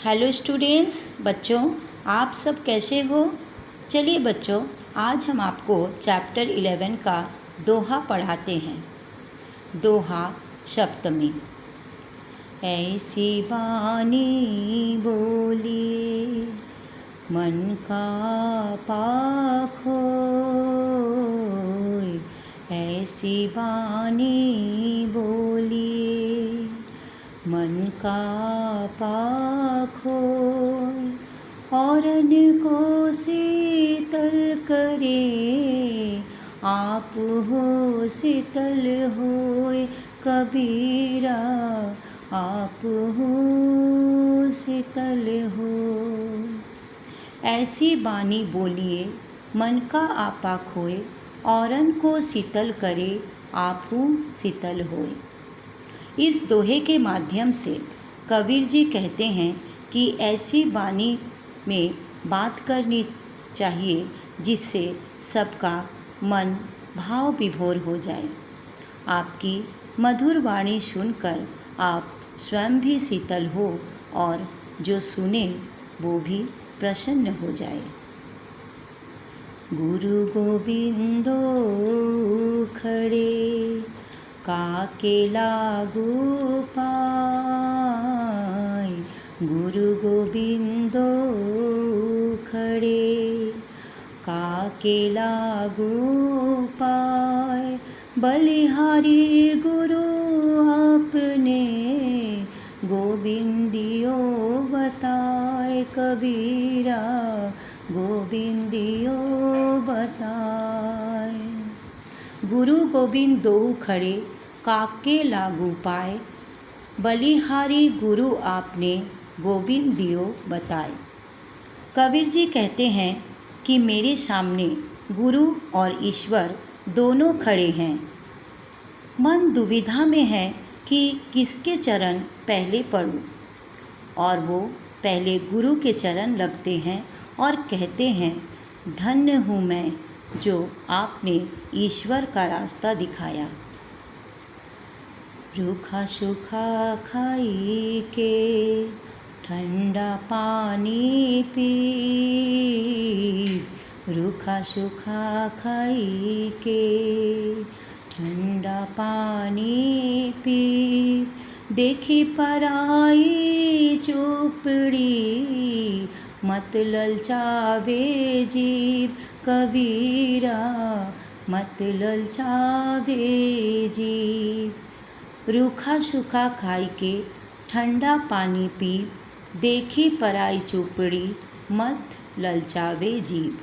Hello students, बच्चों आप सब कैसे हो। चलिए बच्चों, आज हम आपको चैप्टर 11 का दोहा पढ़ाते हैं। दोहा सप्तमी। ऐसी बानी बोलिए मन का पाख होय, ऐसी बानी बोलिए मन का पाख होय, औरन को शीतल करे आप हो शीतल होय, कबीरा आप हो शीतल होय। ऐसी बानी बोलिए मन का आपा खोए, औरन को शीतल करे आप हो शीतल होय। इस दोहे के माध्यम से कबीर जी कहते हैं कि ऐसी वाणी में बात करनी चाहिए जिससे सबका मन भाव विभोर हो जाए। आपकी मधुर वाणी सुनकर आप स्वयं भी शीतल हो और जो सुने वो भी प्रसन्न हो जाए। गुरु गोविंदो खड़े काके लागू पाय, गुरु गोविंदो खड़े काके लागू पाय, बलिहारी गुरु आपने गोविंदियो बताए, कबीरा गोविंदियो बताए। गुरु गोविंद दो खड़े काके लागू पाए, बलिहारी गुरु आपने गोविंद दियो बताए। कबीर जी कहते हैं कि मेरे सामने गुरु और ईश्वर दोनों खड़े हैं। मन दुविधा में है कि किसके चरण पहले पढ़ूं, और वो पहले गुरु के चरण लगते हैं और कहते हैं धन्य हूँ मैं जो आपने ईश्वर का रास्ता दिखाया। रूखा सूखा खाई के ठंडा पानी पी, रूखा सूखा खाई के ठंडा पानी पी, देखी पराई चोपड़ी मत ललचावे जीव, कबीरा मत ललचावे जीव। रूखा सूखा खाई के ठंडा पानी पी, देखी पराई चोपड़ी मत ललचावे जीव।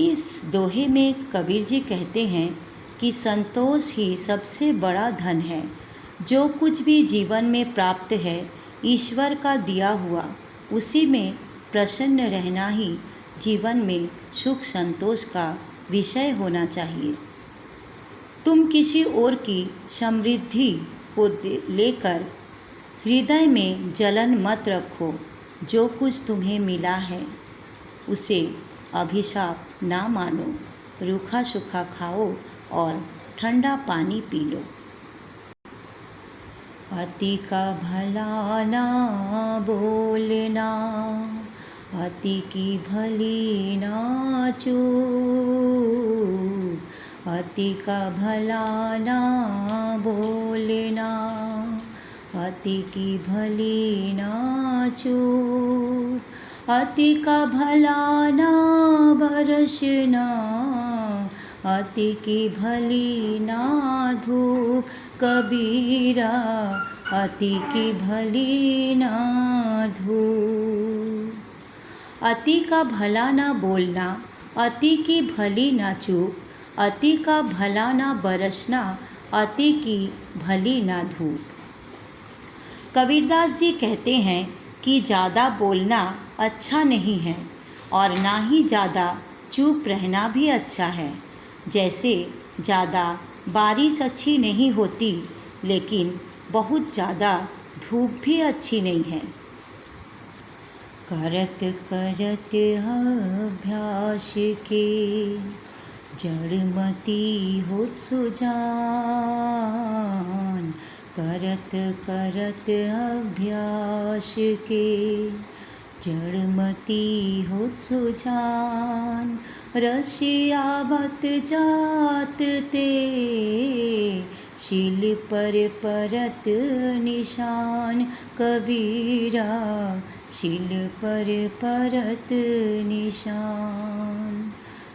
इस दोहे में कबीर जी कहते हैं कि संतोष ही सबसे बड़ा धन है। जो कुछ भी जीवन में प्राप्त है ईश्वर का दिया हुआ, उसी में प्रसन्न रहना ही जीवन में सुख संतोष का विषय होना चाहिए। तुम किसी और की समृद्धि को लेकर हृदय में जलन मत रखो। जो कुछ तुम्हें मिला है उसे अभिशाप ना मानो। रूखा सूखा खाओ और ठंडा पानी पी लो। अति का भला ना बोलना, अति की भली ना चूप, अति का भला ना बोलना, अति की भली ना चूप, अति का भला ना बरसना, अति की भली ना धूप, कबीरा अति की भली ना धूप। अति का भला ना बोलना, अति की भली ना चूप, अति का भला ना बरसना, अति की भली ना धूप। कबीरदास जी कहते हैं कि ज़्यादा बोलना अच्छा नहीं है और ना ही ज़्यादा चुप रहना भी अच्छा है। जैसे ज़्यादा बारिश अच्छी नहीं होती, लेकिन बहुत ज़्यादा धूप भी अच्छी नहीं है। करत करत अभ्यास के जड़मती होत सुजान, करत करत अभ्यास अभ्यास के जड़मती होत सुजान रसिया बत जात ते शील पर परत निशान कबीरा शील पर परत निशान।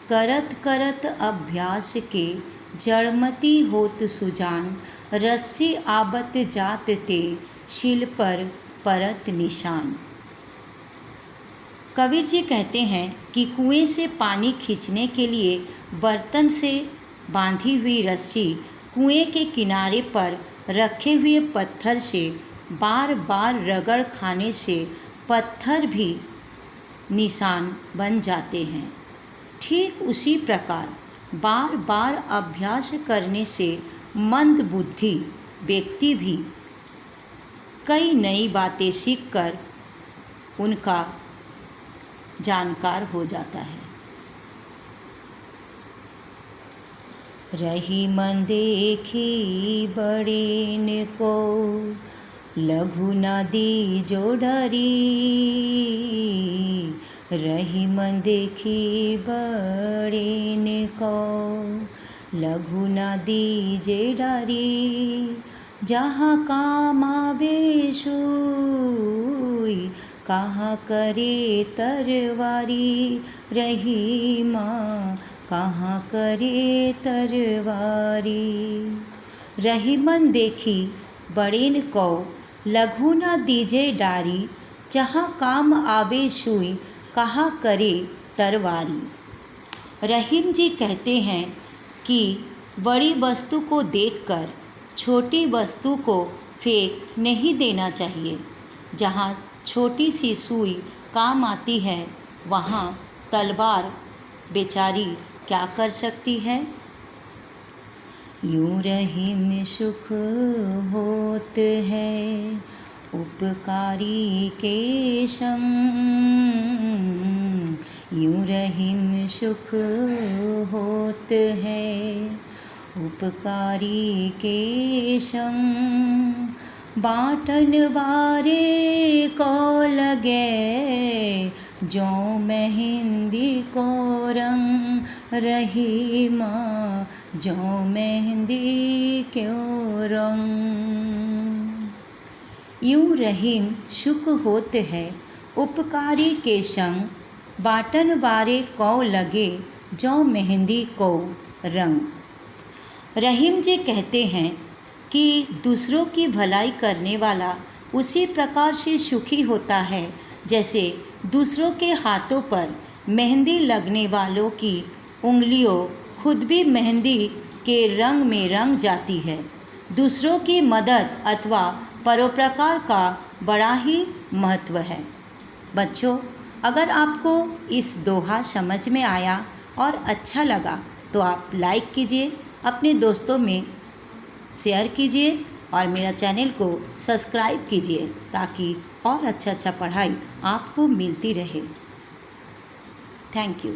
करत करत अभ्यास के जड़मती होत सुजान रस्सी आबत जात ते शील पर परत निशान। कबीर जी कहते हैं कि कुएं से पानी खींचने के लिए बर्तन से बांधी हुई रस्सी कुएं के किनारे पर रखे हुए पत्थर से बार बार रगड़ खाने से पत्थर भी निशान बन जाते हैं। ठीक उसी प्रकार बार बार अभ्यास करने से मंद बुद्धि व्यक्ति भी कई नई बातें सीखकर उनका जानकार हो जाता है। रही मन देखी बड़ेन को लघु न दीजो डरी रही मन देखी बड़ेन को लघु न दीजे डरी जहाँ काम आवे सोई कहाँ करे तरवारी रही माँ कहाँ करे तरवारी। रही मन देखी बड़ेन को लघु न दीजे डारी जहाँ काम आवे सुई कहाँ करे तरवारी। रहीम जी कहते हैं कि बड़ी वस्तु को देखकर छोटी वस्तु को फेंक नहीं देना चाहिए। जहाँ छोटी सी सुई काम आती है वहाँ तलवार बेचारी क्या कर सकती है। यूँ रहीम सुख होत है उपकारी के संग यूँ रहीम सुख होत है उपकारी के संग बाटन वारे को लगे जो मेहंदी को रंग रही माँ जो मेहंदी क्यों रंग। यूँ रहीम सुख होत है उपकारी के संग बाटन वारे को लगे जो मेहंदी को रंग। रहीम जी कहते हैं कि दूसरों की भलाई करने वाला उसी प्रकार से सुखी होता है जैसे दूसरों के हाथों पर मेहंदी लगने वालों की उंगलियों खुद भी मेहंदी के रंग में रंग जाती है। दूसरों की मदद अथवा परोपकार का बड़ा ही महत्व है। बच्चों, अगर आपको इस दोहा समझ में आया और अच्छा लगा तो आप लाइक कीजिए, अपने दोस्तों में शेयर कीजिए और मेरा चैनल को सब्सक्राइब कीजिए ताकि और अच्छा पढ़ाई आपको मिलती रहे। Thank you.